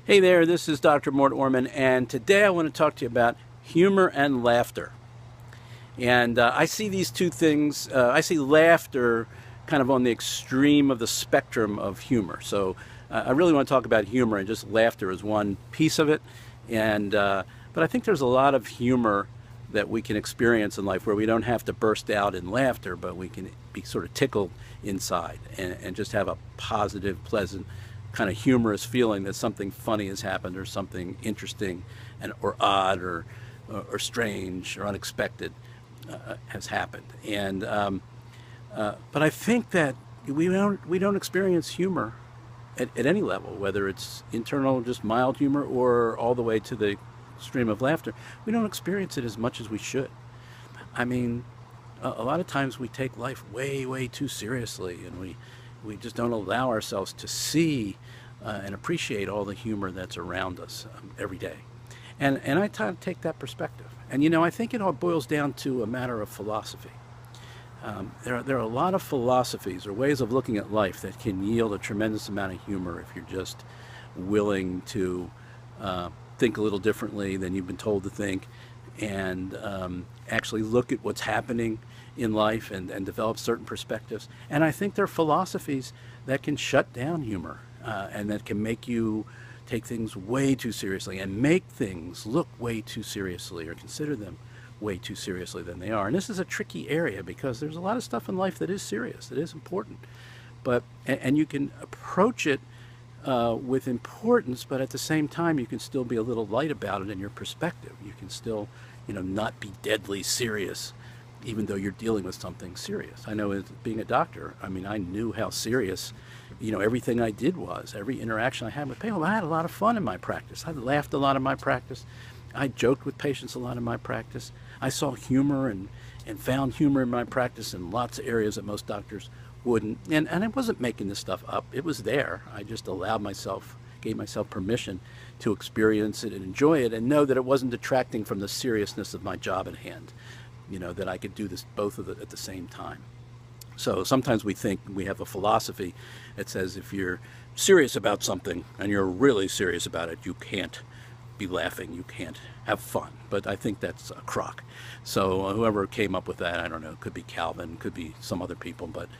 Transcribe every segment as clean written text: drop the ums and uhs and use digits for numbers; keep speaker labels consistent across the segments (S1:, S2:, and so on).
S1: Hey there, this is Dr. Mort Orman, and today I want to talk to you about humor and laughter. And I see these two things, I see laughter kind of on the extreme of the spectrum of humor. So I really want to talk about humor, and just laughter is one piece of it. But I think there's a lot of humor that we can experience in life where we don't have to burst out in laughter, but we can be sort of tickled inside and just have a positive, pleasant, kind of humorous feeling that something funny has happened, or something interesting or odd or strange or unexpected has happened. But I think that we don't experience humor at any level, whether it's internal, just mild humor, or all the way to the extreme of laughter. We don't experience it as much as we should. I mean, a lot of times we take life way, way too seriously, and we just don't allow ourselves to see and appreciate all the humor that's around us every day. And I try to take that perspective. And I think it all boils down to a matter of philosophy. There are a lot of philosophies or ways of looking at life that can yield a tremendous amount of humor if you're just willing to think a little differently than you've been told to think, and actually look at what's happening in life and develop certain perspectives. And I think there are philosophies that can shut down humor and that can make you take things way too seriously and make things look way too seriously, or consider them way too seriously than they are. And this is a tricky area because there's a lot of stuff in life that is serious, that is important. And you can approach it with importance, but at the same time, you can still be a little light about it in your perspective. You can still, not be deadly serious, even though you're dealing with something serious. I know, as being a doctor, I mean, I knew how serious, everything I did was. Every interaction I had with people, I had a lot of fun in my practice. I laughed a lot in my practice. I joked with patients a lot in my practice. I saw humor and found humor in my practice in lots of areas that most doctors wouldn't. And I wasn't making this stuff up. It was there. I just gave myself permission to experience it and enjoy it, and know that it wasn't detracting from the seriousness of my job at hand. That I could do this both at the same time. So sometimes we think we have a philosophy that says if you're serious about something and you're really serious about it, you can't be laughing, you can't have fun. But I think that's a crock. So whoever came up with that, I don't know, could be Calvin, could be some other people, but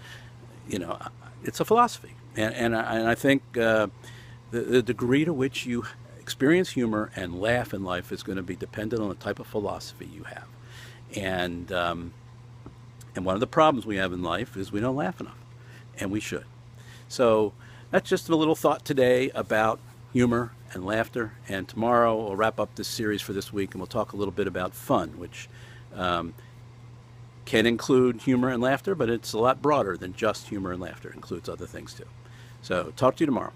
S1: it's a philosophy. And I think the degree to which you experience humor and laugh in life is going to be dependent on the type of philosophy you have. And one of the problems we have in life is we don't laugh enough, and we should. So that's just a little thought today about humor and laughter. And tomorrow we'll wrap up this series for this week, and we'll talk a little bit about fun, which can include humor and laughter, but it's a lot broader than just humor and laughter. It includes other things too. So talk to you tomorrow.